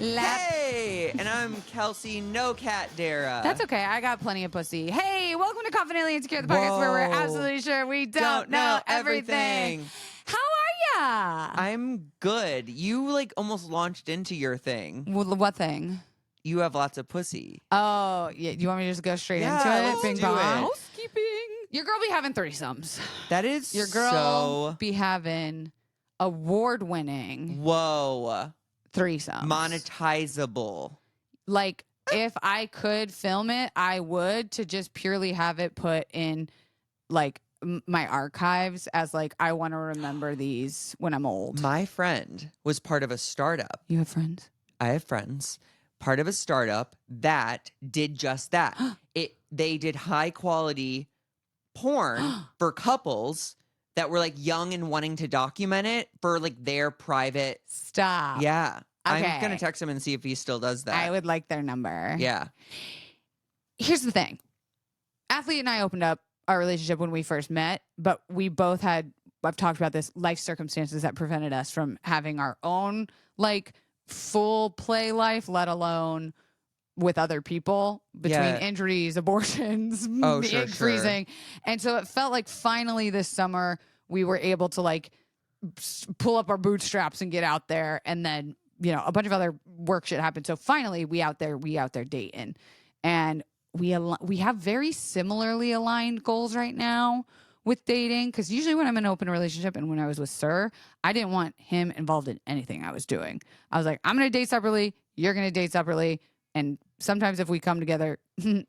Hey, and I'm Kelsey, no cat darragh. That's okay. I got plenty of pussy. Hey, welcome to Confidently Insecure, the podcast where we're absolutely sure we don't know everything. How are ya? I'm good. You almost launched into your thing. Well, what thing? You have lots of pussy. Oh, yeah. You want me to just go straight into it? let's Bing do bong. it. Housekeeping. Your girl be having threesomes. That is Your girl so... be having award-winning Whoa. threesomes. Monetizable. Like, if I could film it, I would, to just purely have it put in, like, my archives as, like, I want to remember these when I'm old. My friend was part of a startup. You have friends? I have friends. Part of a startup that did just that. They did high quality porn for couples that were young and wanting to document it for their private. Stop. Yeah. Okay. I'm going to text him and see if he still does that. I would like their number. Yeah. Here's the thing. Athlete and I opened up our relationship when we first met, but we both had, I've talked about this, life circumstances that prevented us from having our own, full play life, let alone with other people, between injuries, abortions, freezing. And so it felt like finally this summer we were able to pull up our bootstraps and get out there, and then a bunch of other work shit happened. So finally we out there dating, and we have very similarly aligned goals right now with dating, because usually when I'm in an open relationship, and when I was with Sir, I didn't want him involved in anything I was doing. I was like, I'm going to date separately, you're going to date separately, and sometimes if we come together, pun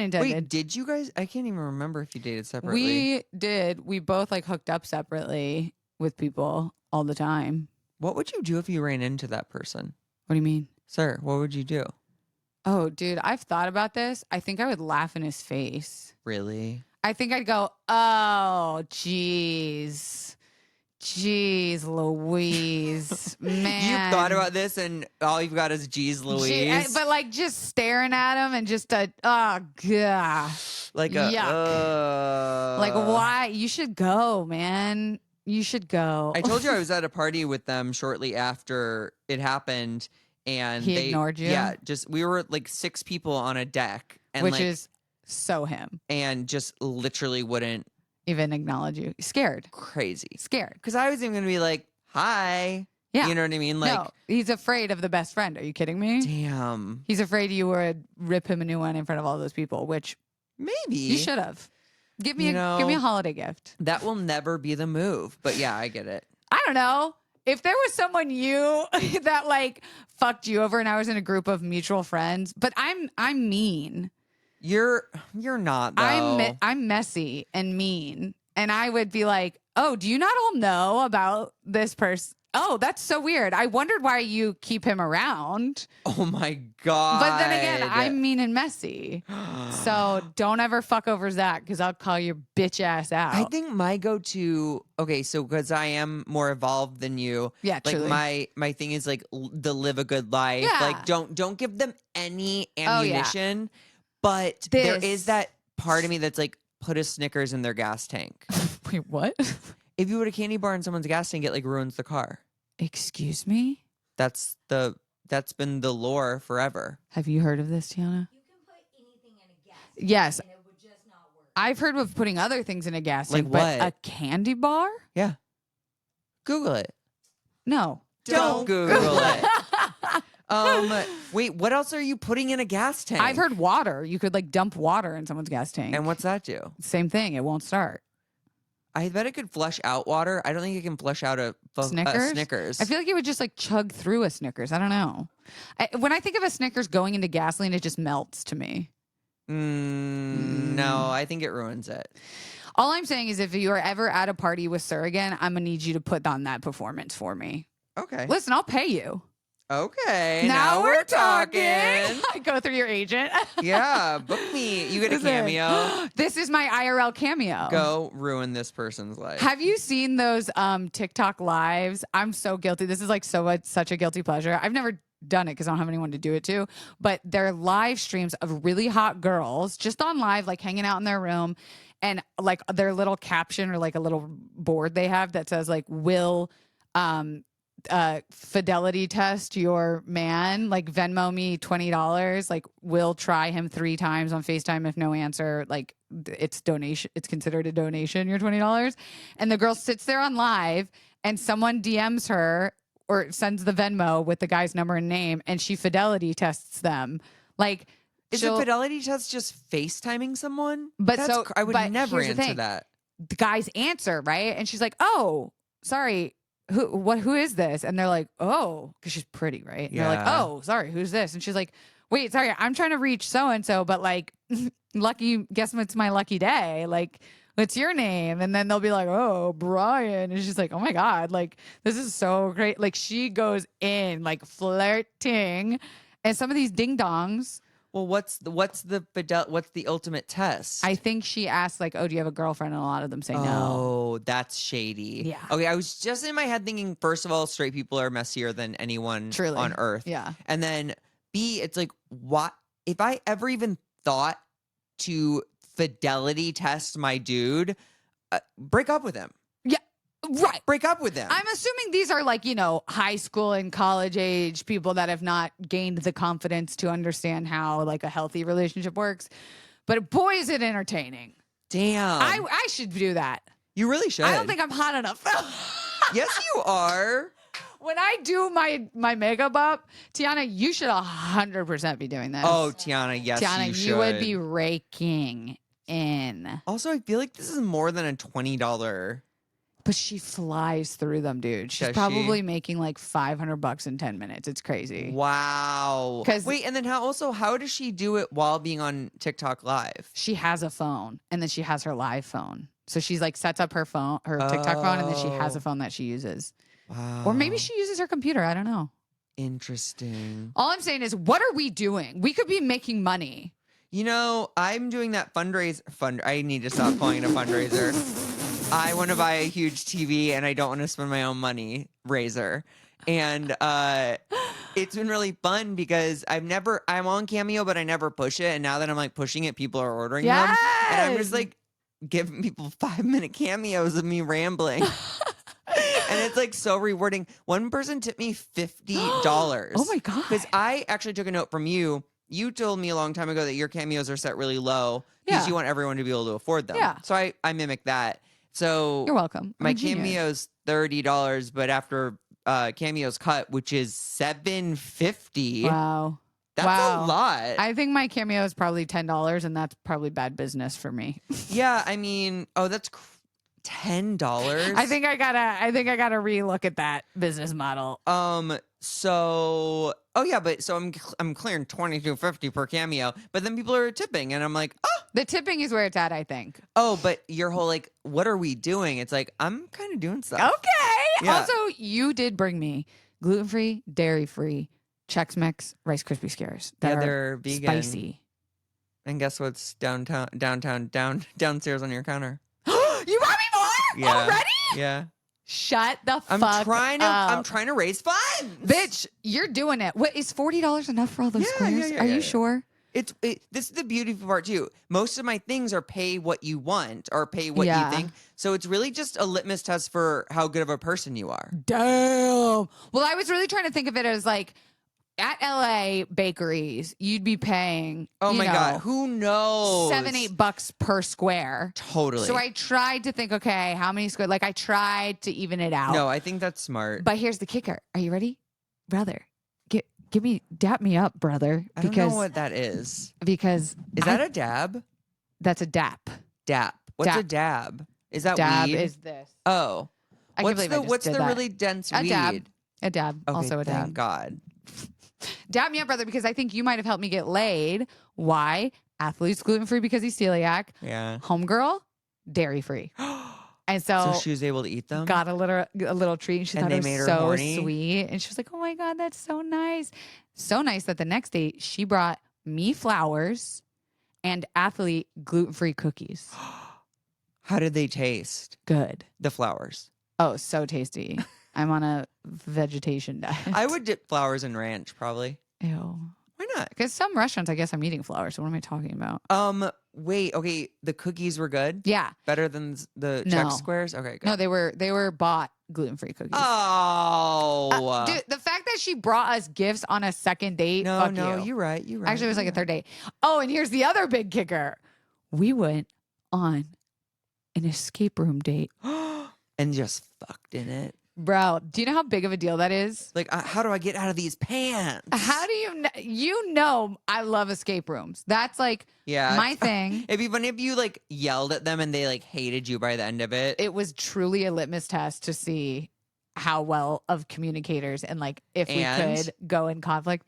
intended. Wait, did you guys? I can't even remember if you dated separately. We did. We both hooked up separately with people all the time. What would you do if you ran into that person? What do you mean? Sir, what would you do? Oh, dude, I've thought about this. I think I would laugh in his face. Really? I think I'd go, oh, jeez. Jeez Louise, man. You've thought about this and all you've got is jeez Louise. But just staring at him and just oh god. Yuck. Why? You should go, man. You should go. I told you I was at a party with them shortly after it happened, and they ignored you. Yeah, we were 6 people on a deck, and which is so him, and just literally wouldn't even acknowledge you. Scared. Crazy. Scared. Because I was even gonna be like, hi. Yeah. You know what I mean? No, he's afraid of the best friend. Are you kidding me? Damn. He's afraid you would rip him a new one in front of all those people, which maybe you should have. Give me a holiday gift. That will never be the move. But yeah, I get it. I don't know. If there was someone that fucked you over, and I was in a group of mutual friends, but I'm mean. You're not, though. I'm messy and mean, and I would be like, oh, do you not all know about this person? Oh, that's so weird. I wondered why you keep him around. Oh my God. But then again, I'm mean and messy. So don't ever fuck over Zach, because I'll call your bitch ass out. I think my go-to, because I am more evolved than you. Yeah, truly. My thing is the live a good life. Yeah. Don't give them any ammunition. Oh, yeah. But there is that part of me that's put a Snickers in their gas tank. Wait, what? If you put a candy bar in someone's gas tank, it ruins the car. Excuse me? That's been the lore forever. Have you heard of this, Tiana? You can put anything in a gas tank. Yes. And it would just not work. I've heard of putting other things in a gas tank, what? But a candy bar? Yeah. Google it. No. Don't Google it. Wait, what else are you putting in a gas tank? I've heard water. You could dump water in someone's gas tank. And what's that do? Same thing. It won't start. I bet it could flush out water. I don't think it can flush out a Snickers. I feel like it would just chug through a Snickers. I don't know. When I think of a Snickers going into gasoline, it just melts to me. No, I think it ruins it. All I'm saying is if you are ever at a party with Sir again, I'm going to need you to put on that performance for me. Okay. Listen, I'll pay you. Okay. Now we're talking. I go through your agent. Yeah, book me. You get a cameo. This is my IRL cameo. Go ruin this person's life. Have you seen those TikTok lives? I'm so guilty. This is such a guilty pleasure. I've never done it because I don't have anyone to do it to, but they're live streams of really hot girls just on live, hanging out in their room, and their little caption or a little board they have that says will fidelity test your man, like Venmo me $20, like we'll try him 3 times on FaceTime. If no answer, like it's donation, it's considered a donation, your $20. And the girl sits there on live and someone DMs her or sends the Venmo with the guy's number and name, and she fidelity tests them. Like, Is a fidelity test just FaceTiming someone? But I would but never here's the answer thing. that. The guys answer, right? And she's like, "Oh, sorry. Who is this?" And they're like, "Oh," because she's pretty, right? And they're like, Yeah. "Oh, sorry, who's this?" And she's like, "Wait, sorry, I'm trying to reach so and so, but like, lucky, guess what's my lucky day? Like, what's your name?" And then they'll be like, "Oh, Brian." And she's like, "Oh my God, like, this is so great." Like, she goes in, like, flirting. And some of these ding dongs, Well, what's the ultimate test? I think she asked, like, "Oh, do you have a girlfriend?" And a lot of them say no. Oh, that's shady. Yeah. Okay, I was just in my head thinking, first of all, straight people are messier than anyone Truly. on earth. Yeah. And then B, it's like, what if I ever even thought to fidelity test my dude, break up with him. Yeah. Right. Break up with him. I'm assuming these are like, high school and college age people that have not gained the confidence to understand how like a healthy relationship works. But boy, is it entertaining. Damn. I should do that. You really should. I don't think I'm hot enough. Yes, you are. When I do my makeup up, Tiana, you should 100% be doing this. Oh, Tiana, yes, Tiana, you should. you would be raking in. Also, I feel like this is more than a $20. But she flies through them, dude. She's Does probably she? making like $500 in 10 minutes. It's crazy. Wow. 'Cause- Wait, and then how does she do it while being on TikTok live? She has a phone, and then she has her live phone. So she's like sets up her phone, her TikTok phone, and then she has a phone that she uses. Wow. Or maybe she uses her computer. I don't know. Interesting. All I'm saying is, what are we doing? We could be making money. I'm doing that I need to stop calling it a fundraiser. I want to buy a huge TV and I don't want to spend my own money. Razor. And it's been really fun because I'm on Cameo, but I never push it. And now that I'm like pushing it, people are ordering them. And I'm just like giving people 5-minute cameos of me rambling. And it's like so rewarding. One person tipped me $50. Oh my God. Because I actually took a note from you. You told me a long time ago that your cameos are set really low because Yeah. you want everyone to be able to afford them. Yeah. So I mimic that. So You're welcome. I'm my a genius. cameo's $30, but after cameo's cut, which is $750. Wow. That's Wow. a lot. I think my cameo is probably $10, and that's probably bad business for me. Yeah, I mean, that's $10. I think I gotta relook at that business model. So I'm clearing $22.50 per cameo, but then people are tipping, and I'm like, The tipping is where it's at, I think. but your whole like, what are we doing? It's like I'm kind of doing stuff. Okay. Yeah. Also, you did bring me gluten-free, dairy-free Chex Mix Rice Krispie Scares. That they're are vegan. spicy. And guess what's downstairs on your counter? You brought me more Yeah. already? Yeah. Shut the I'm fuck trying up. to raise funds. Bitch, you're doing it. What is $40 enough for all those Yeah, squares? yeah, Are yeah. you sure? This is the beautiful part too. Most of my things are pay what you want or pay what Yeah. you think. So it's really just a litmus test for how good of a person you are. Damn. Well, I was really trying to think of it as like at LA bakeries, you'd be paying. Oh my God. God, Who knows? $7-8 per square. Totally. So I tried to think, okay, how many square? Like I tried to even it out. No, I think that's smart. But here's the kicker. Are you ready, brother? Dap me up, brother. I don't know what that is. Because Is that a dab? that's a dap. Dap. What's Dap. a dab? Is that Dab weed? is this. Oh. I can't believe I just what's did the that. really dense A weed? dab. A dab. Okay, Also a thank dab. God. Dab me up, brother, because I think you might have helped me get laid. Why? Athlete's gluten free because he's celiac. Yeah. Homegirl, dairy free. And So so, she was able to eat them? got a little treat. And she And thought they it was made her so horny? sweet. And she was like, "Oh my God, that's so nice." So nice that the next day she brought me flowers and Athlete gluten free cookies. How did they taste? Good. The flowers. Oh, so tasty. I'm on a vegetation diet. I would dip flowers in ranch, probably. Ew. Why not? Because some restaurants, I guess I'm eating flour. So what am I talking about? Wait. Okay, the cookies were good. Yeah. Better than the No. Chex Squares. Okay, good. No, they were bought gluten-free cookies. Oh, Dude, the fact that she brought us gifts on a second date. no, Fuck no, you. you're right. You're right. Actually, it was like you're a third date. Oh, and here's the other big kicker. We went on an escape room date. right. And just fucked in it. Bro, do you know how big of a deal that is? Like, how do I get out of these pants? How do you know I love escape rooms. That's like my thing. It'd be funny if you like yelled at them and they like hated you by the end of it. It was truly a litmus test to see how well of communicators and like if we could go in conflict.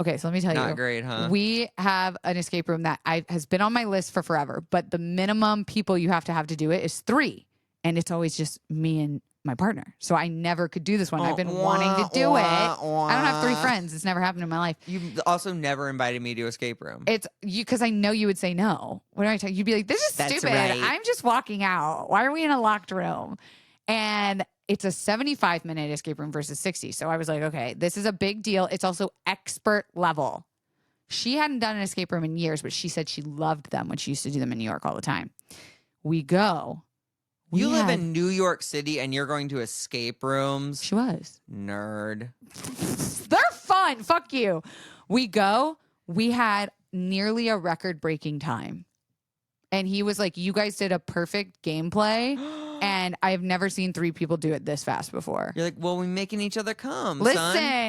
Okay, so let me tell you. Not great, huh? We have an escape room that has been on my list for forever, but the minimum people you have to do it is 3. And it's always just me and my partner. So I never could do this one. I've been wanting to do it. I don't have 3 friends. It's never happened in my life. You've also never invited me to escape room. It's you because I know you would say no. What do I tell you? You'd be like, this is That's stupid. right. I'm just walking out. Why are we in a locked room? And it's a 75-minute escape room versus 60. So I was like, okay, this is a big deal. It's also expert level. She hadn't done an escape room in years, but she said she loved them when she used to do them in New York all the time. We go. You live in New York City and you're going to escape rooms. She was. Nerd. They're fun. Fuck you. We go. We had nearly a record-breaking time. And he was like, you guys did a perfect gameplay. And I've never seen 3 people do it this fast before. You're like, well, we're making each other come, Listen,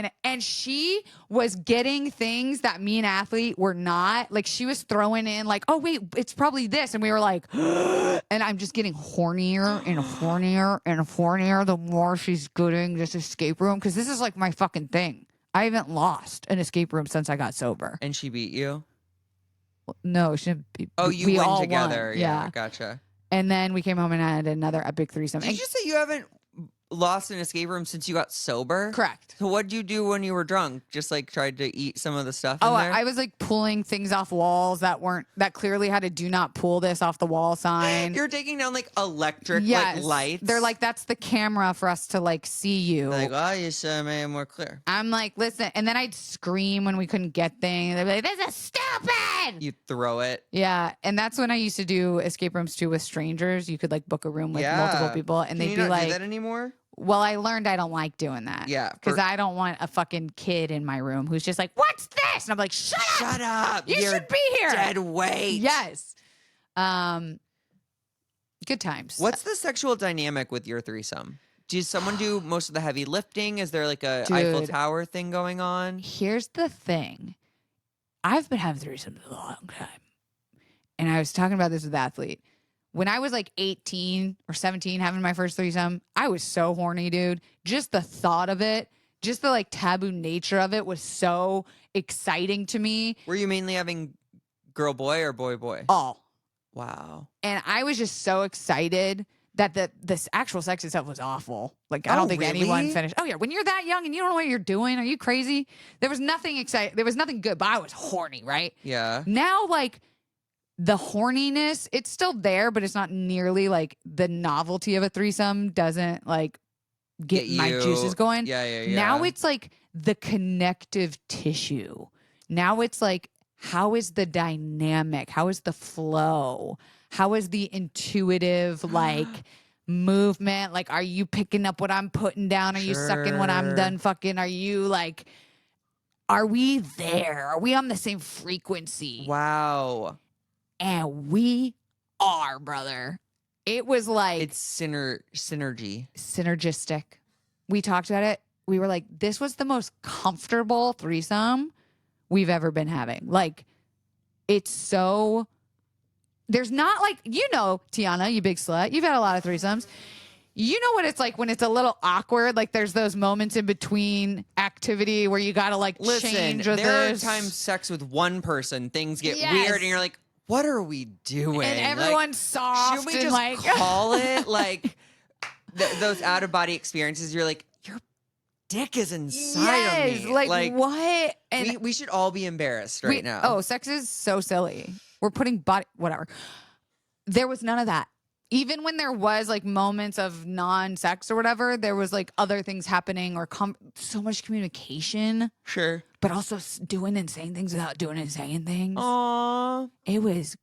son. and she was getting things that me and Athlete were not. Like she was throwing in like, oh, wait, it's probably this. And we were like, and I'm just getting hornier and hornier and hornier the more she's getting this escape room. Because this is like my fucking thing. I haven't lost an escape room since I got sober. And she beat you? No, she didn't. Oh, you we win all together. Won. Yeah, gotcha. And then we came home and had another epic threesome. Did you just say you haven't lost an escape room since you got sober? Correct. So what'd you do when you were drunk? Just like tried to eat some of the stuff Oh, in there? I was like pulling things off walls that clearly had a do not pull this off the wall sign. You're taking down like electric Yes. like lights. They're like, that's the camera for us to like see you. Like, oh, you should make it more clear. I'm like, listen, and then I'd scream when we couldn't get things. They'd be like, this is stupid. You throw it. Yeah, and that's when I used to do escape rooms too with strangers. You could like book a room with multiple people, and Can they'd you be not like, do that anymore? well, I learned I don't like doing that. Yeah, because I don't want a fucking kid in my room who's just like, what's this? And I'm like, shut up. Shut up. You You're should be here. dead weight. Yes. Good times. What's the sexual dynamic with your threesome? Does someone do most of the heavy lifting? Is there like a Eiffel Dude. Tower thing going on? Here's the thing. I've been having threesomes a long time. And I was talking about this with Athlete. When I was like 18 or 17 having my first threesome, I was so horny, dude. Just the thought of it, just the like taboo nature of it was so exciting to me. Were you mainly having girl boy or boy boy? All. Wow. And I was just so excited that this actual sex itself was awful. Like I don't think anyone finished. Oh yeah, when you're that young and you don't know what you're doing, are you crazy? There was nothing exciting. There was nothing good, but I was horny, right? Yeah. Now like the horniness, it's still there, but it's not nearly like the novelty of a threesome doesn't like get my juices going. Yeah. Now it's like the connective tissue. Now it's like, how is the dynamic? How is the flow? How is the intuitive like movement? Like, are you picking up what I'm putting down? Are you sucking what I'm done fucking? Are you like, are we there? Are we on the same frequency? Wow. And we are, brother. It was like It's synergy. synergistic. We talked about it. We were like, this was the most comfortable threesome we've ever been having. Like, it's so, there's not like, you know, Tiana, you big slut, you've had a lot of threesomes. You know what it's like when it's a little awkward? Like there's those moments in between activity where you got to like change with there this. are times sex with one person, things get Yes. weird and you're like, what are we doing? And Like, everyone's soft should we and just like call it like those out of body experiences? You're like, your dick is inside of me. Like what? And we should all be embarrassed right now. Oh, sex is so silly. We're putting body, whatever. There was none of that. even when there was like moments of non-sex or whatever, there was like other things happening or so much communication, Sure. but also doing and saying things without doing and saying things. Aww. It was,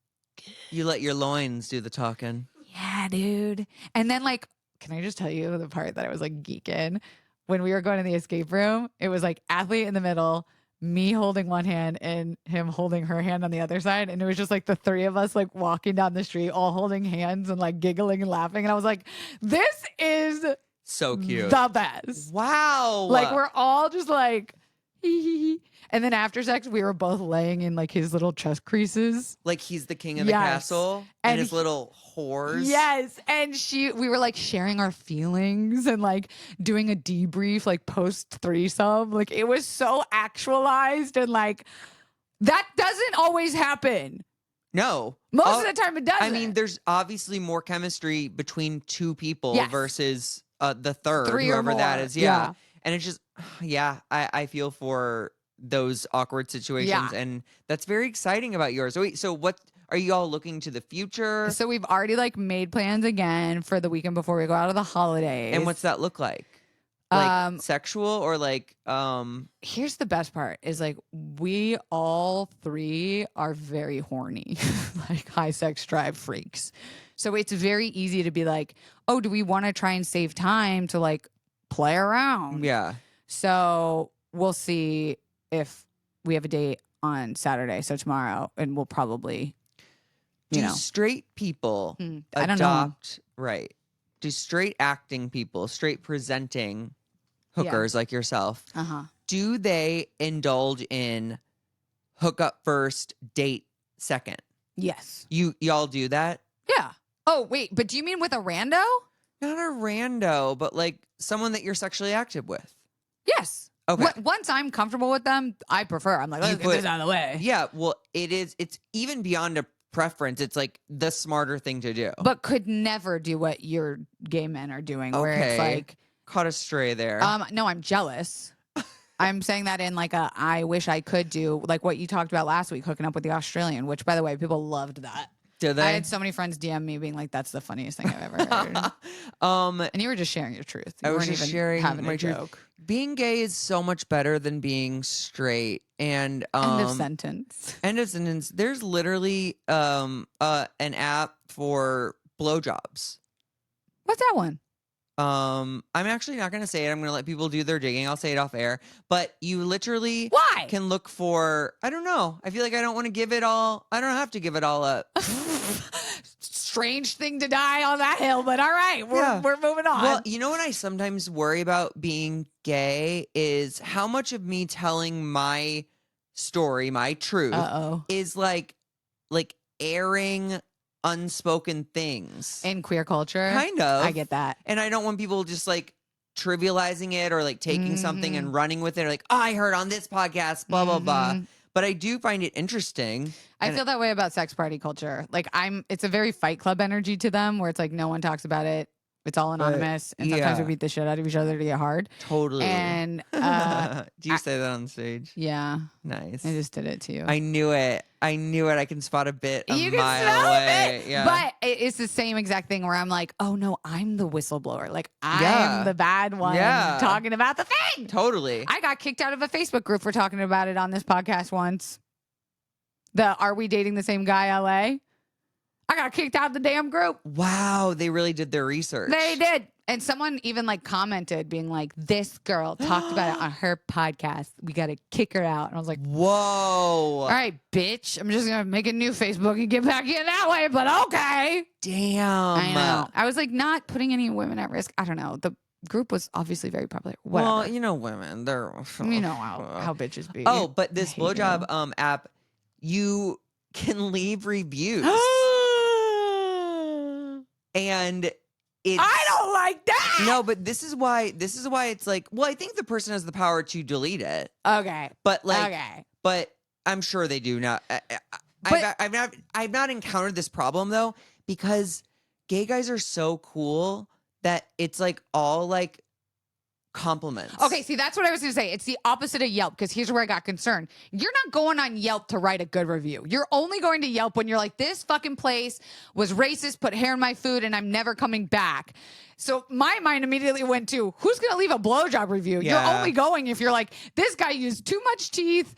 You let your loins do the talking. yeah, dude. And then like, can I just tell you the part that I was like geeking? When we were going to the escape room, it was like athlete in the middle, me holding one hand and him holding her hand on the other side. And it was just like the three of us like walking down the street, all holding hands and like giggling and laughing. And I was like, this is So cute. the best. Wow. Like we're all just like, hee hee hee. And then after sex, we were both laying in like his little chest creases. Like he's the king of the Yes. castle and, And his little whores. Yes. And we were like sharing our feelings and like doing a debrief, like post threesome. Like it was so actualized and like that doesn't always happen. No. Most of the time it doesn't. I mean, there's obviously more chemistry between two people Yes. versus the third, Three or whoever that more. is. Yeah. Yeah. And it's just, I feel for those awkward situations. Yeah. And that's very exciting about yours. So, wait, so what are you all looking to the future? So we've already like made plans again for the weekend before we go out of the holidays. And what's that look like? Like sexual or like here's the best part is like we all three are very horny, like high sex drive freaks. So it's very easy to be like, oh, do we want to try and save time to like play around? yeah. So we'll see if we have a date on Saturday, so tomorrow, and we'll probably, Do straight people I don't adopt right? Do straight acting people, straight presenting hookers like yourself, do they indulge in hook up first, date second? Yes. Y'all do that? Yeah. Oh, wait, but do you mean with a rando? Not a rando, but like someone that you're sexually active with. Yes. Okay. Once I'm comfortable with them, I prefer. I'm like, let's get this out of the way. Yeah, well, it's even beyond a preference. It's like the smarter thing to do. But could never do what your gay men are doing, where it's like, caught a stray there. no, I'm jealous. I'm saying that in like I wish I could do like what you talked about last week, hooking up with the Australian, which by the way, people loved that. Did they? I had so many friends DM me being like, that's the funniest thing I've ever heard. And you were just sharing your truth. You I was weren't just even sharing having my a truth. joke. Being gay is so much better than being straight. And End of sentence. End of sentence. There's literally an app for blowjobs. What's that one? I'm actually not going to say it. I'm going to let people do their digging. I'll say it off air. But you literally Why? can look for, I don't know. I feel like I don't want to give it all. I don't have to give it all up. Strange thing to die on that hill, but all right, we're moving on. Well, you know what I sometimes worry about being gay is how much of me telling my story, my truth, is like airing unspoken things in queer culture. Kind of. I get that. And I don't want people just like trivializing it or like taking something and running with it, or like, oh, I heard on this podcast, blah, blah, blah. But I do find it interesting. I feel that way about sex party culture. Like it's a very Fight Club energy to them where it's like no one talks about it. It's all anonymous. And sometimes we beat the shit out of each other to get hard. Totally. And do you say that on stage? Yeah. Nice. I just did it to you. I knew it. I can spot a bit a you can mile smell away. it. Yeah. But it's the same exact thing where I'm like, oh no, I'm the whistleblower. Like I'm the bad one talking about the thing. Totally. I got kicked out of a Facebook group for talking about it on this podcast once. The Are We Dating the Same Guy LA? I got kicked out of the damn group. Wow, they really did their research. They did. And someone even like commented being like, this girl talked about it on her podcast. We got to kick her out. And I was like, whoa. All right, bitch. I'm just going to make a new Facebook and get back in that way. But okay. Damn. I know. I was like not putting any women at risk. I don't know. The group was obviously very popular. Whatever. Well, you know women. They're... You know how bitches be. Oh, but this blowjob app, you can leave reviews. And it's, I don't like that. No, but this is why it's like, well, I think the person has the power to delete it. Okay. But like, but I'm sure they do now. I've not encountered this problem though, because gay guys are so cool that it's like all like compliments. Okay, see, that's what I was going to say. It's the opposite of Yelp, because here's where I got concerned. You're not going on Yelp to write a good review. You're only going to Yelp when you're like, this fucking place was racist, put hair in my food, and I'm never coming back. So my mind immediately went to, who's going to leave a blowjob review? Yeah. You're only going if you're like, this guy used too much teeth,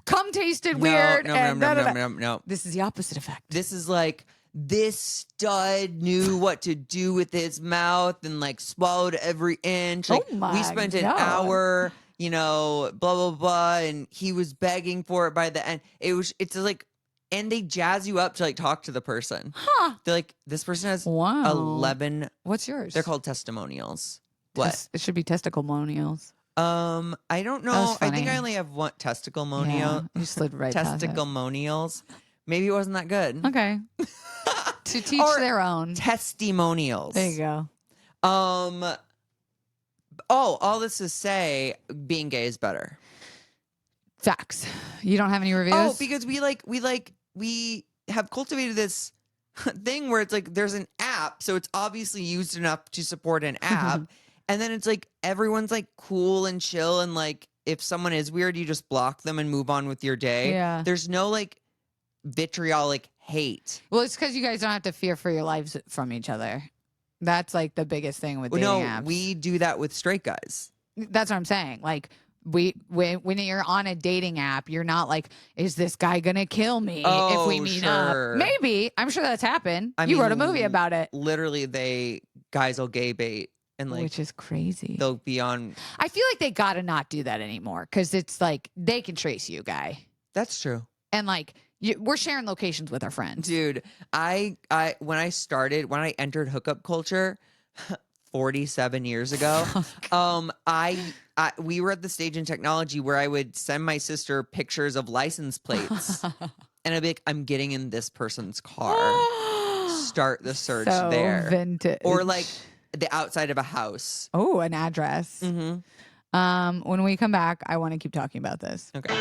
cum tasted weird, No. This is the opposite effect. This is like, this stud knew what to do with his mouth and like swallowed every inch. Like, Oh my we spent an God. hour, blah, blah, blah. And he was begging for it by the end. It's like, and they jazz you up to like talk to the person. Huh. They're like, this person has Wow. 11. What's yours? They're called testimonials. What? It should be testiclemonials. I don't know. was I think funny. I only have one testiclemonial. Yeah, you slid right past it. Testiclemonials. Maybe it wasn't that good. Okay. To teach Or their own. Testimonials. There you go. All this to say, being gay is better. Facts. You don't have any reviews? Oh, because we have cultivated this thing where it's like there's an app, so it's obviously used enough to support an app, and then it's like everyone's like cool and chill, and like if someone is weird, you just block them and move on with your day. Yeah. There's no like vitriolic hate. Well, it's because you guys don't have to fear for your lives from each other. That's like the biggest thing with dating apps. We do that with straight guys. That's what I'm saying. Like when you're on a dating app, you're not like, is this guy gonna kill me if we meet sure. up? Maybe. I'm sure that's happened. I You mean, wrote a movie about it. Literally, guys will gay bait and like Which is crazy. they'll be on. I feel like they gotta not do that anymore because it's like they can trace you, guy. That's true. And like we're sharing locations with our friends. Dude, when I entered hookup culture 47 years ago, we were at the stage in technology where I would send my sister pictures of license plates and I'd be like, I'm getting in this person's car. Start the search So there. vintage. Or like the outside of a house. Oh, an address. Mm-hmm. When we come back, I want to keep talking about this. Okay.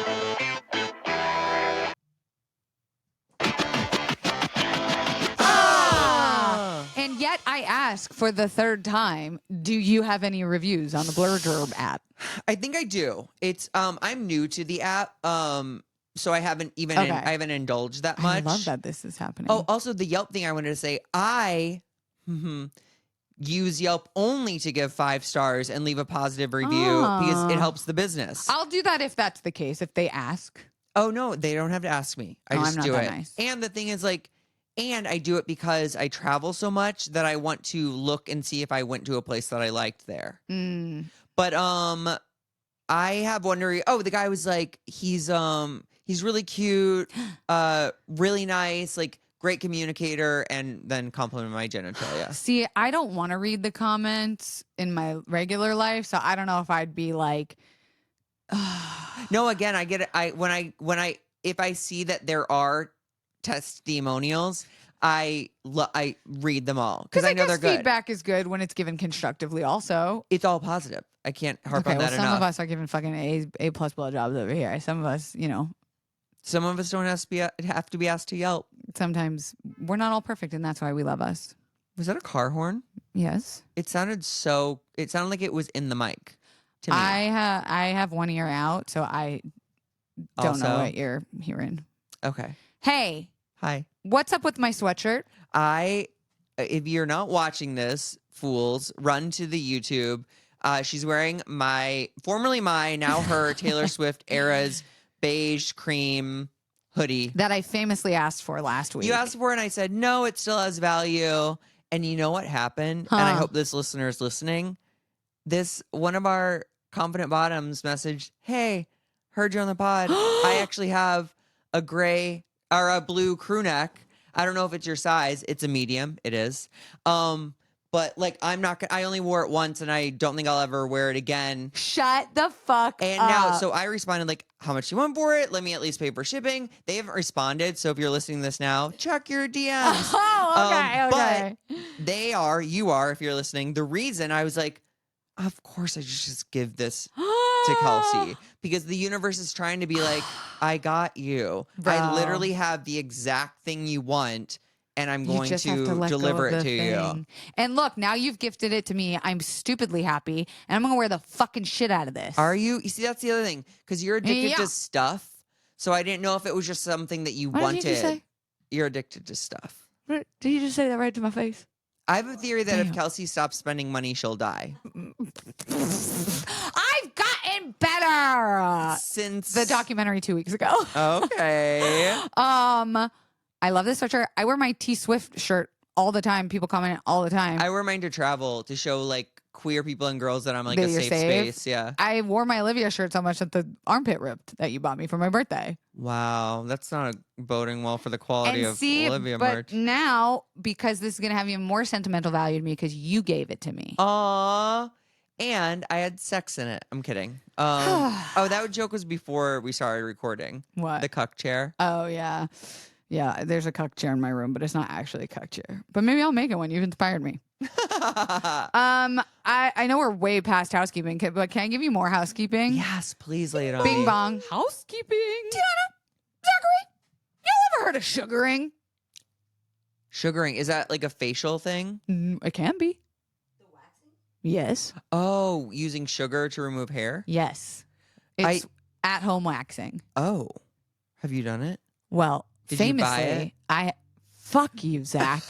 And yet I ask for the third time, do you have any reviews on the Blurgerb app? I think I do. It's I'm new to the app, so I haven't even Okay. I haven't indulged that much. I love that this is happening. Oh, also the Yelp thing I wanted to say. I use Yelp only to give 5 stars and leave a positive review because it helps the business. I'll do that if that's the case, if they ask. Oh no, they don't have to ask me. I Oh, just I'm not do that it. nice. And the thing is like, and I do it because I travel so much that I want to look and see if I went to a place that I liked there. But I have one where the guy was like, he's really cute, really nice, like great communicator, and then complimented my genitalia. See, I don't want to read the comments in my regular life, so I don't know if I'd be like, No, again, I get it. If I see that there are testimonials, I read them all because I know they're good. Feedback is good when it's given constructively. Also, It's all positive. I can't harp on that some enough. of us are giving fucking A plus blowjobs over here. Some of us, Some of us don't have to be asked to Yelp. sometimes we're not all perfect, and that's why we love us. Was that a car horn? Yes, It sounded like it was in the mic to me. I have one ear out, so I don't know Also- what you're hearing. Okay. Hey, Hi. what's up with my sweatshirt? If you're not watching this, fools, run to the YouTube. She's wearing formerly now her Taylor Swift era's beige cream hoodie. That I famously asked for last week. You asked for it and I said, no, it still has value. And you know what happened? And I hope this listener is listening. One of our Confident Bottoms messaged, hey, heard you on the pod. I actually have a gray or a blue crew neck. I don't know if it's your size. It's a medium. It is. But like, I only wore it once and I don't think I'll ever wear it again. Shut the fuck And up. now, so I responded like, how much you want for it? Let me at least pay for shipping. They haven't responded. So if you're listening to this now, check your DMs. Oh, okay. But you are, if you're listening. The reason I was like, of course I should just give this to Kelsey because the universe is trying to be like, I got you. Bro. I literally have the exact thing you want and I'm You going just have to let deliver go it of to the you. thing. And look, now you've gifted it to me. I'm stupidly happy, and I'm gonna wear the fucking shit out of this. Are you? You see, that's the other thing, because you're addicted Yeah. to stuff. So I didn't know if it was just something that you What wanted. did you say? You're addicted to stuff. Did you just say that right to my face? I have a theory that if Damn. Kelsey stops spending money, she'll die. I've gotten better. Since The documentary 2 weeks ago. Okay. I love this sweatshirt. I wear my T Swift shirt all the time. People comment all the time. I wear mine to travel to show like queer people and girls that I'm like That a you're safe safe. space. Yeah. I wore my Olivia shirt so much that the armpit ripped that you bought me for my birthday. Wow, that's not boding well for the quality And of see, Olivia but merch. now, because this is going to have even more sentimental value to me because you gave it to me. Aww. And I had sex in it. I'm kidding. Oh, that joke was before we started recording. What? The cuck chair. Oh, yeah. Yeah, there's a cuck chair in my room, but it's not actually a cuck chair. But maybe I'll make it one. You've inspired me. I know we're way past housekeeping, but can I give you more housekeeping? Yes, please lay it on Bing me. bong. Housekeeping. Tiana, Zachary, y'all ever heard of sugaring? Sugaring, is that like a facial thing? It can be. The waxing? Yes. Oh, using sugar to remove hair? Yes. It's at-home waxing. Oh, have you done it? Well, Did you buy famously, fuck you, Zach.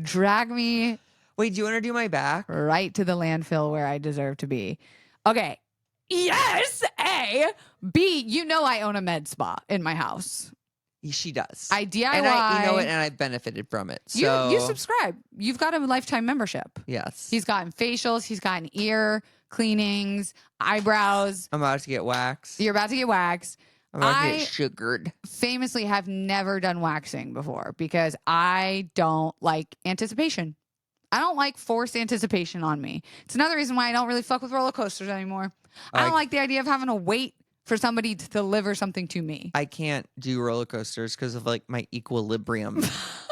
Drag me Wait, do you want to do my back? right to the landfill where I deserve to be. Okay. Yes. A. B. You know I own a med spa in my house. She does. I DIY. And you know it, and I've benefited from it. So You subscribe. You've got a lifetime membership. yes, He's gotten facials. He's gotten ear cleanings, eyebrows. I'm about to get waxed. You're about to get waxed. I'm about to I- get sugared. Famously have never done waxing before because I don't like anticipation. I don't like forced anticipation on me. It's another reason why I don't really fuck with roller coasters anymore. I don't like the idea of having to wait for somebody to deliver something to me. I can't do roller coasters because of like my equilibrium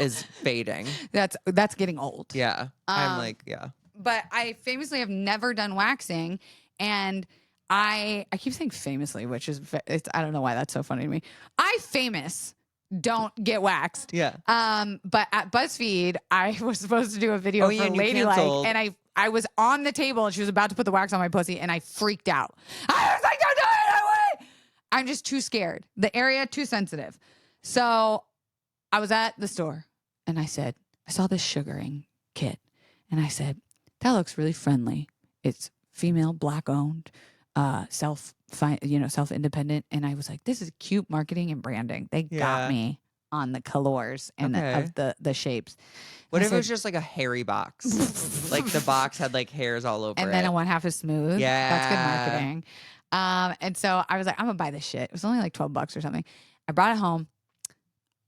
is fading. That's getting old. Yeah, I'm Um, like, yeah. But I famously have never done waxing, and I keep saying famously, which is I don't know why that's so funny to me. Don't get waxed. Yeah. But at BuzzFeed, I was supposed to do a video Oh, yeah, for and you Ladylike, canceled. and I was on the table and she was about to put the wax on my pussy, and I freaked out. I was like, "Don't do it that way!" I'm just too scared. The area too sensitive. So I was at the store, and I said, I saw this sugaring kit, and I said, that looks really friendly. It's female, black owned, self-independent. And I was like, this is cute marketing and branding. They Yeah. got me on the colors and Okay. of the shapes. What I if it was said- just like a hairy box? Like the box had like hairs all over And it. then one half is smooth. That's good Yeah. marketing. And so I was like, I'm gonna buy this shit. It was only like $12 or something. I brought it home.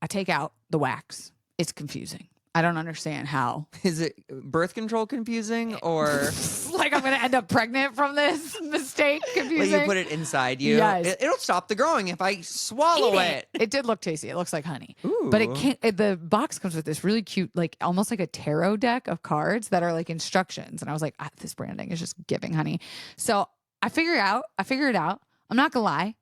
I take out the wax. It's confusing. I don't understand how. Is it birth control confusing or Like I'm gonna end up pregnant from this mistake. like Confusing. you put it inside you? Yes. It'll stop the growing if I swallow Eat it. It did look tasty. It looks like honey. Ooh. But it can't. The box comes with this really cute, like almost like a tarot deck of cards that are like instructions. And I was like, this branding is just giving honey. So I figure it out. I'm not gonna lie.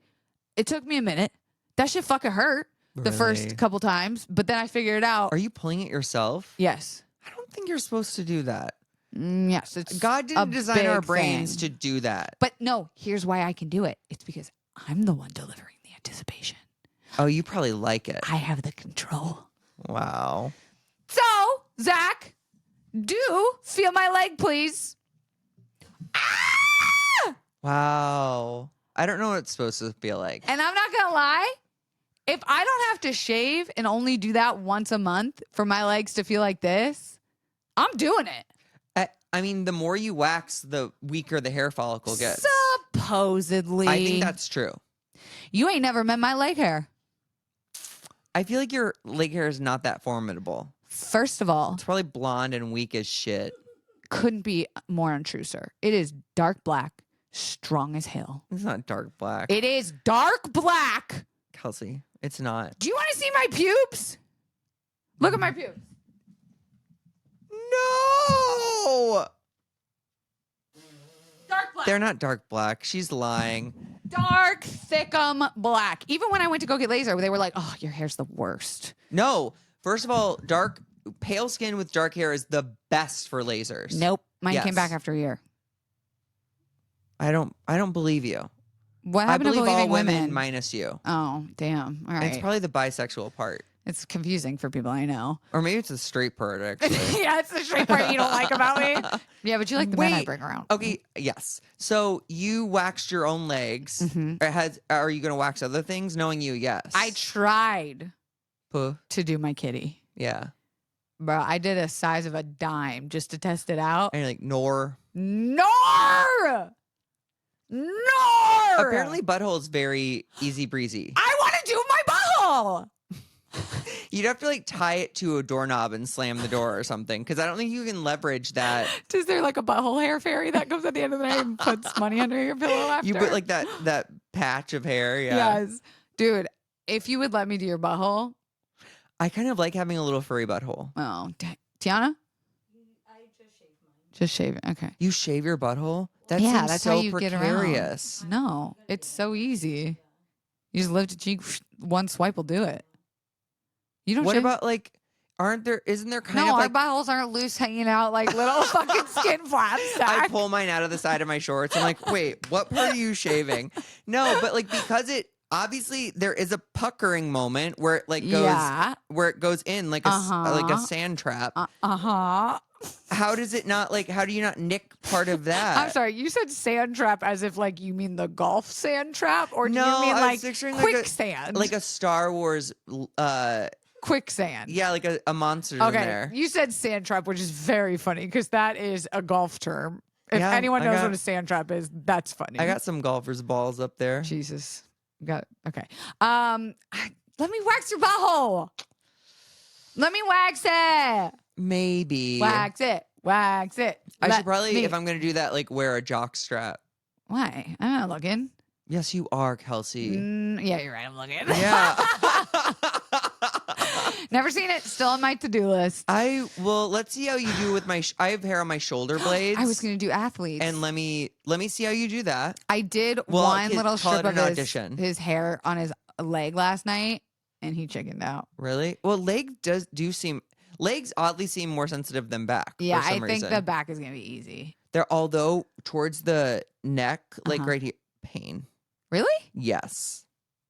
It took me a minute. That shit fucking hurt the Really? first couple times, but then I figured it out. Are you pulling it yourself? Yes. I don't think you're supposed to do that. Yes. It's God a didn't design our big brains thing. to do that. But no, here's why I can do it. It's because I'm the one delivering the anticipation. Oh, you probably like it. I have the control. Wow. So, Zach, do feel my leg, please. Ah! Wow. I don't know what it's supposed to feel like. And I'm not gonna lie, if I don't have to shave and only do that once a month for my legs to feel like this, I'm doing it. I mean, the more you wax, the weaker the hair follicle gets. Supposedly. I think that's true. You ain't never met my leg hair. I feel like your leg hair is not that formidable. First of all, It's probably blonde and weak as shit. couldn't be more untrue, sir. It is dark black, strong as hell. It's not dark black. It is dark black. Kelsey, it's not. Do you want to see my pubes? Look at my pubes. No! Dark black. They're not dark black. She's lying. dark, thickum black. Even when I went to go get laser, they were like, "Oh, your hair's the worst." No, first of all, pale skin with dark hair is the best for lasers. Nope, mine Yes. came back after a year. I don't believe you. What I happened to believe all believing women minus you. Oh, damn! All And it's right, probably the bisexual part. it's confusing for people I know. Or maybe it's the straight part, actually. Yeah, it's the straight part you don't like about me. Yeah, but you like the men I Wait, bring around. Okay, yes. So you waxed your own legs. Are you going to wax other things? Knowing you, yes. I tried Puh. to do my kitty, Yeah. bro. I did a size of a dime just to test it out. And you're like, nor. Nor. Apparently, butthole is very easy breezy. I want to do my butthole. You'd have to like tie it to a doorknob and slam the door or something, because I don't think you can leverage that. Is there like a butthole hair fairy that comes at the end of the night and puts money under your pillow after? You put like that patch of hair. Yeah. Yes. Dude, if you would let me do your butthole. I kind of like having a little furry butthole. Oh, Tiana? I just shaved mine. Just shave it. Okay. You shave your butthole? That Yeah, seems that's so how you get around. precarious. No, it's so easy. You just lift a cheek, one swipe will do it. You don't What shave? about like, isn't there kind No, of our like, buttholes aren't loose hanging out like little fucking skin flaps. I Zach. pull mine out of the side of my shorts. I'm like, wait, what part are you shaving? No, but like, because obviously there is a puckering moment where it like goes, Yeah. where it goes in like like a sand trap. Uh-huh. How does it not like, how do you not nick part of that? I'm sorry, you said sand trap as if like you mean the golf sand trap, or do No, you mean I was like picturing like quicksand? like a Star Wars, quicksand. yeah, like a monster's in Okay, there. you said sand trap, which is very funny because that is a golf term. If Yeah, anyone I knows got- what a sand trap is, that's funny. I got some golfer's balls up there. Jesus. Got okay. Let me wax your butthole. Let me wax it. Maybe. Wax it. Wax it. I Let should probably, me- if I'm going to do that, like wear a jock strap. Why? I'm not looking. Yes, you are, Kelsey. Yeah, you're right. I'm looking. Yeah. Never seen it. Still on my to-do list. Let's see how you do with I have hair on my shoulder blades. I was going to do athletes. And let me see how you do that. I did Well, one kid, little call strip it of an his, audition. his hair on his leg last night, and he chickened out. Really? Well, legs oddly seem more sensitive than back. Yeah, for some I think reason. the back is going to be easy. Although towards the neck, like Uh-huh. right here, pain. Really? Yes.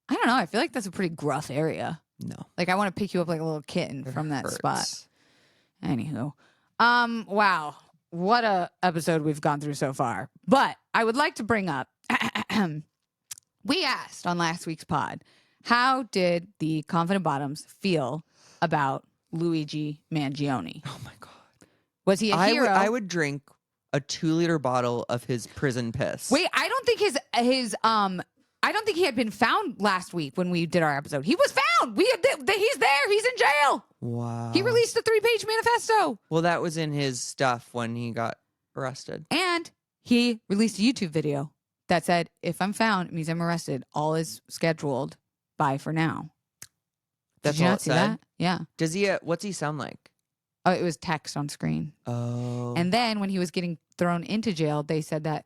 I don't know. I feel like that's a pretty gruff area. No. Like I want to pick you up like a little kitten It from that hurts. spot. Anywho, wow, what a episode we've gone through so far. But I would like to bring up, we asked on last week's pod, how did the Confident Bottoms feel about Luigi Mangione? Oh my god. Was he a hero? I would drink a 2-liter bottle of his prison piss. Wait, I don't think I don't think he had been found last week when we did our episode. He was found. He's there. He's in jail. Wow. He released a 3-page manifesto. Well, that was in his stuff when he got arrested. And he released a YouTube video that said, if I'm found, it means I'm arrested. All is scheduled. Bye for now. That's Did you all not it see said? that? Yeah. Does he? What's he sound like? Oh, it was text on screen. Oh. And then when he was getting thrown into jail, they said that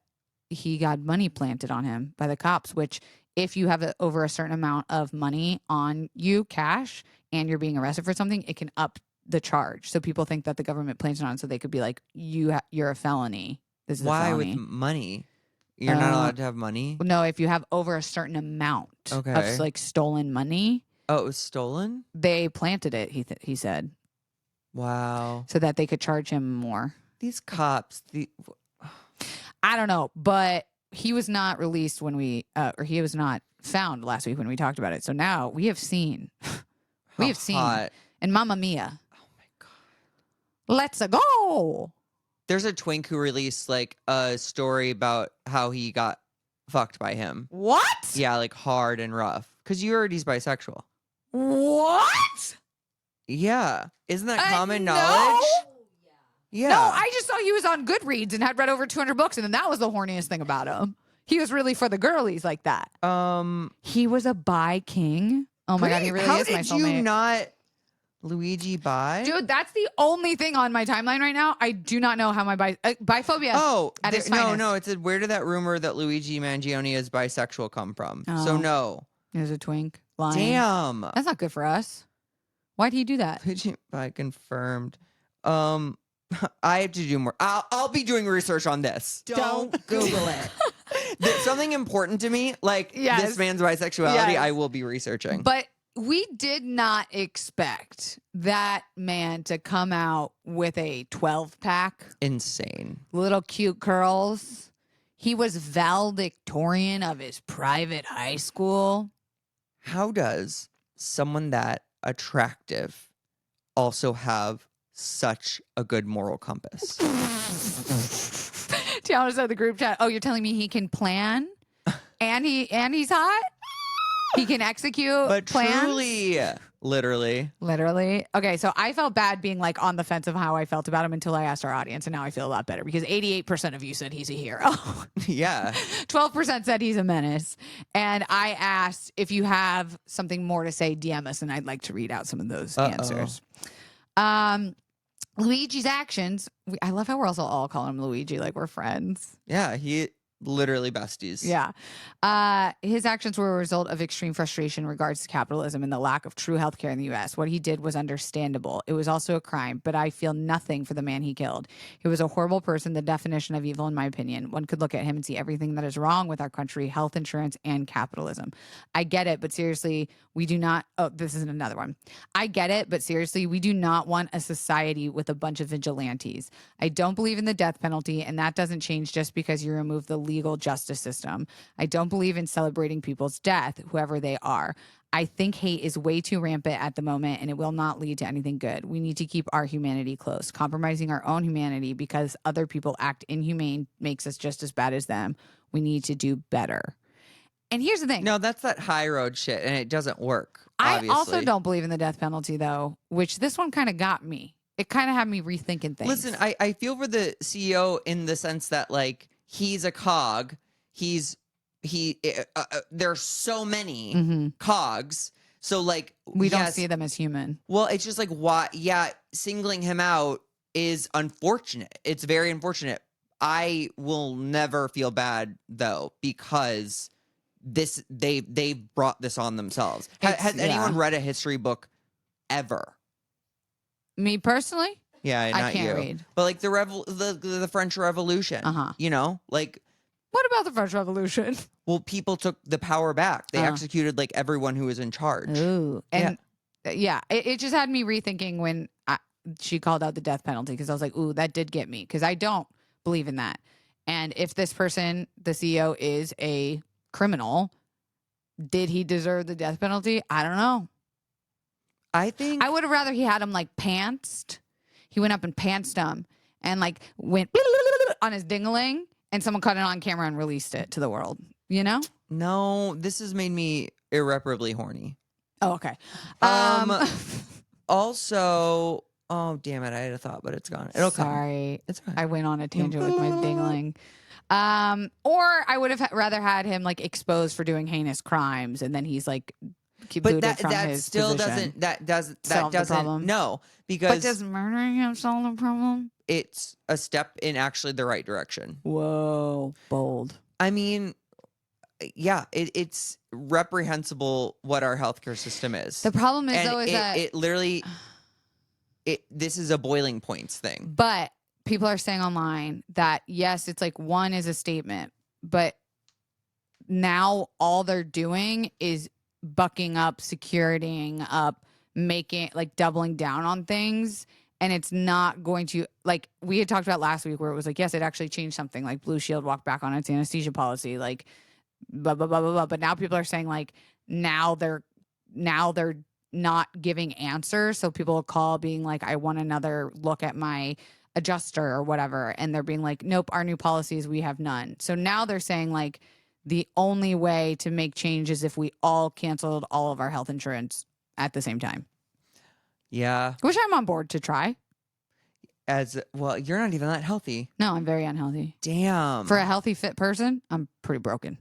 he got money planted on him by the cops, which if you have over a certain amount of money on you, cash, and you're being arrested for something, it can up the charge. So people think that the government plans it on so they could be like, you're a felony. This is Why a with felony. money? You're not allowed to have money? No, if you have over a certain amount Okay. of like stolen money, Oh, it was stolen? they planted it, he said, Wow. so that they could charge him more. These cops, I don't know, but he was not released when or he was not found last week when we talked about it. So now we have seen, hot. and Mamma Mia, Oh my god. let's go. There's a twink who released like a story about how he got fucked by him. What? Yeah, like hard and rough. Because you heard he's bisexual. What? Yeah. Isn't that common no. knowledge? Yeah. No, I just saw he was on Goodreads and had read over 200 books, and then that was the horniest thing about him. He was really for the girlies like that. He was a bi king. Oh my god, he really how is my did you soulmate. not Luigi bi? Dude, that's the only thing on my timeline right now. I do not know how my biphobia. Oh, at its no, finest. no. It said, where did that rumor that Luigi Mangione is bisexual come from? So Oh. no. There's a twink lying. Damn. That's not good for us. Why do you do that? Luigi bi confirmed. I have to do more. I'll be doing research on this. Don't Google it. There's something important to me, like Yes. this man's bisexuality. Yes. I will be researching. But we did not expect that man to come out with a 12-pack, Insane. little cute curls. He was valedictorian of his private high school. How does someone that attractive also have such a good moral compass? Tiana said in the group chat, "Oh, you're telling me he can plan and he's hot? He can execute But plans?" truly, literally. Literally. Okay, so I felt bad being like on the fence of how I felt about him until I asked our audience, and now I feel a lot better because 88% of you said he's a hero. Yeah. 12% said he's a menace. And I asked if you have something more to say, DM us, and I'd like to read out some of those answers. Luigi's actions. I love how we're also all calling him Luigi, like we're friends. Yeah, he literally besties. Yeah. His actions were a result of extreme frustration in regards to capitalism and the lack of true healthcare in the U.S. What he did was understandable. It was also a crime, but I feel nothing for the man he killed. He was a horrible person, the definition of evil, in my opinion. One could look at him and see everything that is wrong with our country, health insurance, and capitalism. I get it, but seriously, we do not. Oh, this is another one. I get it, but seriously, we do not want a society with a bunch of vigilantes. I don't believe in the death penalty, and that doesn't change just because you remove the legal justice system. I don't believe in celebrating people's death, whoever they are. I think hate is way too rampant at the moment, and it will not lead to anything good. We need to keep our humanity close. Compromising our own humanity because other people act inhumane makes us just as bad as them. We need to do better. And here's the thing. No, that's that high road shit, and it doesn't work. I Obviously. also don't believe in the death penalty, though, which this one kind of got me. It kind of had me rethinking things. Listen, I feel for the CEO in the sense that, like, he's a cog. There's so many cogs. So, like, we don't yes, see them as human. Well, it's just like, why? Yeah, singling him out is unfortunate. It's very unfortunate. I will never feel bad though because they brought this on themselves. Has anyone read a history book ever? Me personally? Yeah, not I can't you. read. But like the French Revolution. You know, like. What about the French Revolution? Well, people took the power back. They executed like everyone who was in charge. Ooh, and it just had me rethinking when she called out the death penalty because I was like, ooh, that did get me because I don't believe in that. And if this person, the CEO, is a criminal, did he deserve the death penalty? I don't know. I think I would have rather he had him like pantsed. He went up and pantsed him and like went on his ding-a-ling and someone caught it on camera and released it to the world. You know? No, this has made me irreparably horny. Oh, okay. Also, oh damn it, I had a thought, but it's gone. It'll Sorry. come. It's fine. I went on a tangent with my dingling. Or I would have rather had him like exposed for doing heinous crimes, and then he's like but booted from that his still position. doesn't the problem. no, But because does murdering him solve the problem? it's a step in actually the right direction. Whoa, bold. I mean, yeah, it's reprehensible what our healthcare system is. The problem is And though is that it literally this is a boiling points thing. But people are saying online that yes, it's like one is a statement, but now all they're doing is bucking up, securing up, making like doubling down on things. And it's not going to, like we had talked about last week where it was like, yes, it actually changed something. Like Blue Shield walked back on its anesthesia policy, like blah, blah, blah, blah, blah. But now people are saying like now they're not giving answers. So people will call being like, I want another look at my adjuster or whatever. And they're being like, nope, our new policies, we have none. So now they're saying like the only way to make change is if we all canceled all of our health insurance at the same time. Yeah. Which I'm on board to try. As well, you're not even that healthy. No, I'm very unhealthy. Damn. For a healthy, fit person, I'm pretty broken.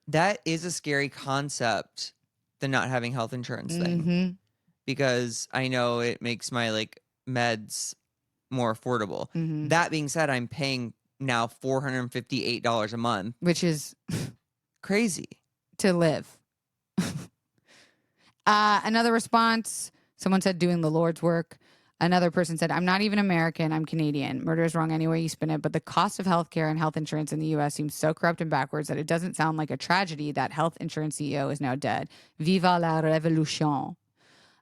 That is a scary concept, the not having health insurance thing. because I know it makes my like meds more affordable. Mhm. That being said, I'm paying now $458 a month. Which is Crazy. to live. Another response, someone said doing the Lord's work. Another person said, I'm not even American, I'm Canadian. Murder is wrong any way you spin it, but the cost of healthcare and health insurance in the U.S. seems so corrupt and backwards that it doesn't sound like a tragedy that health insurance CEO is now dead. Viva la revolution.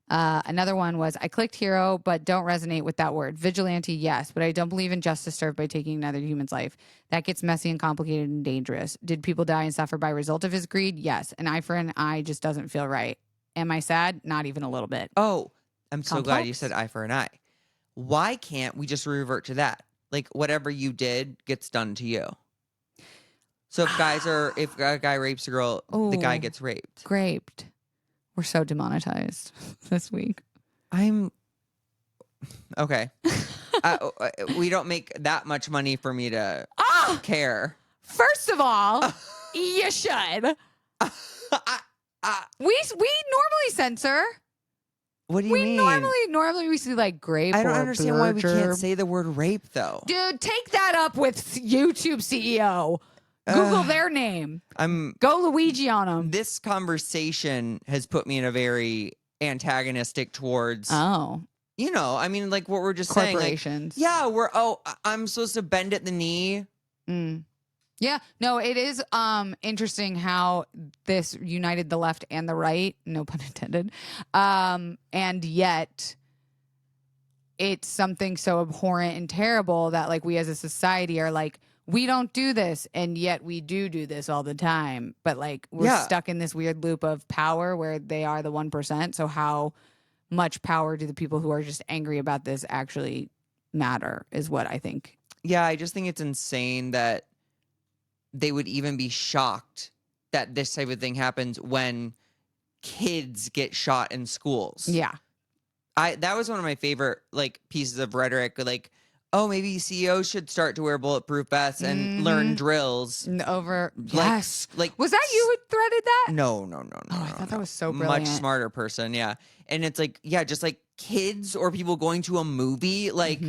Another one was, I clicked hero, but don't resonate with that word. Vigilante, yes, but I don't believe in justice served by taking another human's life. That gets messy and complicated and dangerous. Did people die and suffer by result of his greed? Yes. An eye for an eye just doesn't feel right. Am I sad? Not even a little bit. Oh, I'm so glad you Complex. said eye for an eye. Why can't we just revert to that? Like whatever you did gets done to you. So if a guy rapes a girl, the guy Ooh. gets raped. Graped. We're so demonetized this week. I'm okay. We don't make that much money for me to care. First of all, you should. We normally censor. What do you mean? Normally we see like grape. I don't or understand why we can't blurger. say the word rape though. Dude, take that up with YouTube CEO. Google their name. Go Luigi on them. This conversation has put me in a very antagonistic towards. Oh, I mean, like what we're just saying. Like, corporations. yeah, I'm supposed to bend at the knee. Mm. Yeah, no, it is interesting how this united the left and the right, no pun intended, and yet it's something so abhorrent and terrible that like we as a society are like, we don't do this, and yet we do this all the time. But like we're stuck in this weird loop of power where they are the 1%. So how much power do the people who are just angry about this actually matter is what I think. Yeah, I just think it's insane that they would even be shocked that this type of thing happens when kids get shot in schools. Yeah. That was one of my favorite like pieces of rhetoric, like, oh, maybe CEOs should start to wear bulletproof vests and learn drills. Yes. Like was that you who threaded that? No. I thought that was so brilliant. Much smarter person, yeah. And it's like, yeah, just like kids or people going to a movie, like,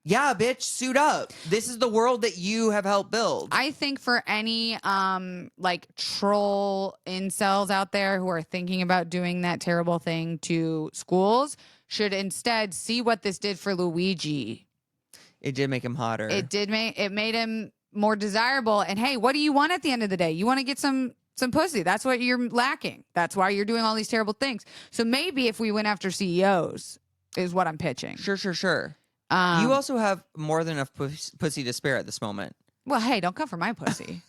yeah, bitch, suit up. This is the world that you have helped build. I think for any like troll incels out there who are thinking about doing that terrible thing to schools should instead see what this did for Luigi. It did make him hotter. It made him more desirable. And hey, what do you want at the end of the day? You want to get some pussy. That's what you're lacking. That's why you're doing all these terrible things. So maybe if we went after CEOs is what I'm pitching. Sure. You also have more than enough pussy to spare at this moment. Well, hey, don't come for my pussy.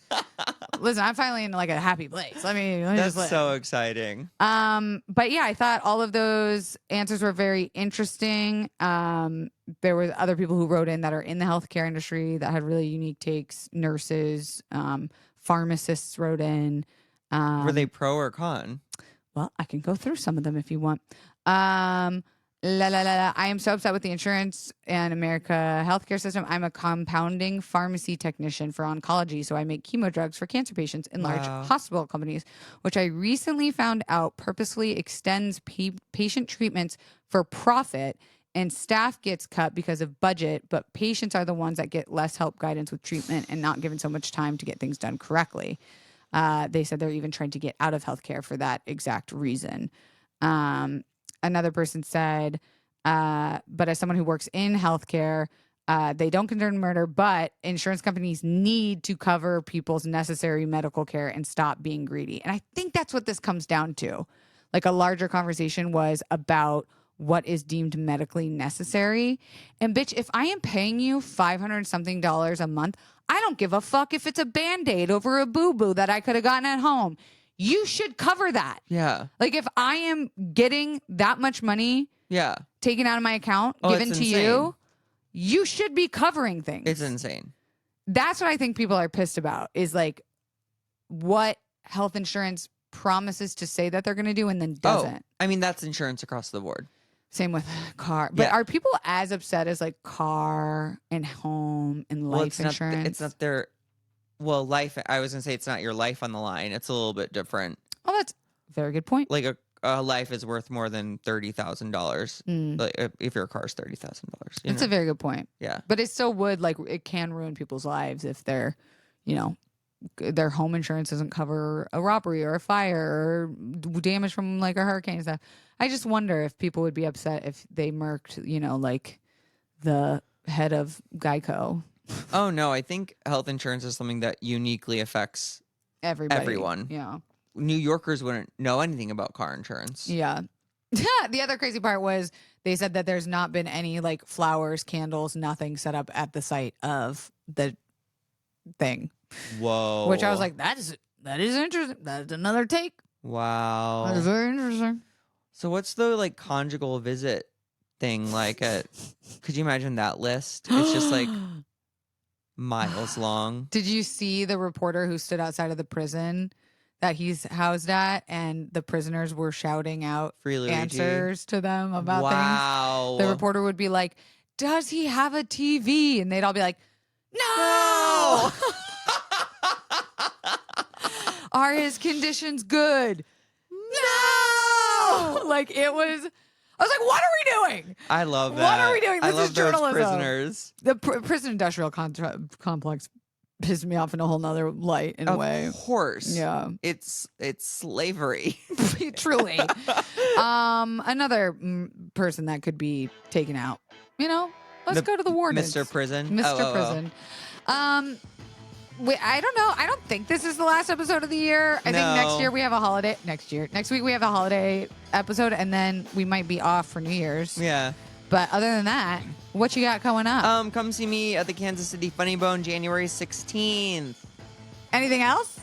Listen, I'm finally in like a happy place. Let me That's just live. so exciting. But yeah, I thought all of those answers were very interesting. There were other people who wrote in that are in the healthcare industry that had really unique takes. Nurses, pharmacists wrote in. Were they pro or con? Well, I can go through some of them if you want. I am so upset with the insurance and America healthcare system. I'm a compounding pharmacy technician for oncology, so I make chemo drugs for cancer patients in large hospital companies, which I recently found out purposely extends patient treatments for profit, and staff gets cut because of budget, but patients are the ones that get less help, guidance with treatment, and not given so much time to get things done correctly. They said they're even trying to get out of healthcare for that exact reason. Another person said, but as someone who works in healthcare, they don't condone murder, but insurance companies need to cover people's necessary medical care and stop being greedy. And I think that's what this comes down to. Like a larger conversation was about what is deemed medically necessary. And bitch, if I am paying you $500 something a month, I don't give a fuck if it's a Band-Aid over a boo-boo that I could have gotten at home. You should cover that. Yeah. Like if I am getting that much money taken out of my account, given to you, you should be covering things. It's insane. That's what I think people are pissed about is like what health insurance promises to say that they're going to do and then doesn't. I mean, that's insurance across the board. Same with car. But are people as upset as like car and home and life insurance? It's not their... Well, life, I was going to say it's not your life on the line. It's a little bit different. Oh, that's a very good point. Like a a life is worth more than $30,000. Like, if your car's $30,000. That's a very good point. Yeah. But it still would, like, it can ruin people's lives if they're, you know, their home insurance doesn't cover a robbery or a fire or damage from like a hurricane and stuff. I just wonder if people would be upset if they murked, you know, like the head of Geico. Oh no, I think health insurance is something that uniquely affects Everybody. everyone. Yeah. New Yorkers wouldn't know anything about car insurance. Yeah. The other crazy part was they said that there's not been any like flowers, candles, nothing set up at the site of the thing. Whoa. Which I was like, that is interesting. That's another take. Wow. That's very interesting. So what's the like conjugal visit thing like at could you imagine that list? It's just like miles long. Did you see the reporter who stood outside of the prison that he's housed at, and the prisoners were shouting out Free Luigi. answers to them about Wow. things? The reporter would be like, does he have a TV? And they'd all be like, no! Are his conditions good? No! Like, it was, I was like, what are we doing? I love that. What are we doing? I This love is journalism. Those prisoners. The prison industrial complex pissed me off in a whole nother light in a way. Of course. Yeah. It's slavery. Truly. Another person that could be taken out. You know, let's go to the wardens. Mr. Prison. Mr. Prison. I don't know. I don't think this is the last episode of the year. I think next year we have a holiday. Next week we have a holiday episode, and then we might be off for New Year's. Yeah. But other than that, what you got coming up? Come see me at the Kansas City Funny Bone January 16th. Anything else?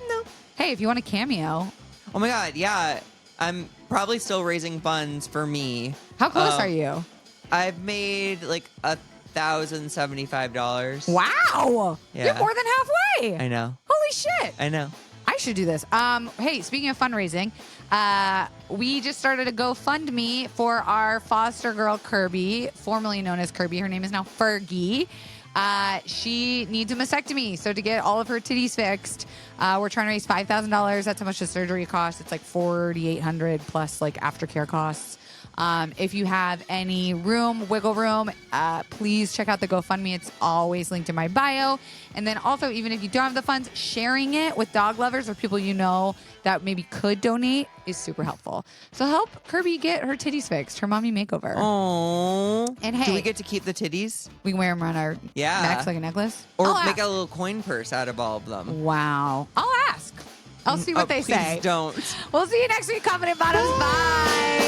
No. Hey, if you want a cameo. Oh my God, yeah. I'm probably still raising funds for me. How close are you? I've made like $1,075. Wow. Yeah. You're more than halfway. I know. Holy shit. I know. I should do this. Hey, speaking of fundraising, we just started a GoFundMe for our foster girl, Kirby, formerly known as Kirby. Her name is now Fergie. She needs a mastectomy. So to get all of her titties fixed, we're trying to raise $5,000. That's how much the surgery costs. It's like $4,800 plus like aftercare costs. If you have any wiggle room, please check out the GoFundMe. It's always linked in my bio. And then also, even if you don't have the funds, sharing it with dog lovers or people you know that maybe could donate is super helpful. So help Kirby get her titties fixed, her mommy makeover. Oh. And hey, do we get to keep the titties? We can wear them around our necks like a necklace? Or I'll make ask. a little coin purse out of all of them. Wow. I'll ask. I'll see what they say. Please don't. We'll see you next week, Confident Bottoms. Bye.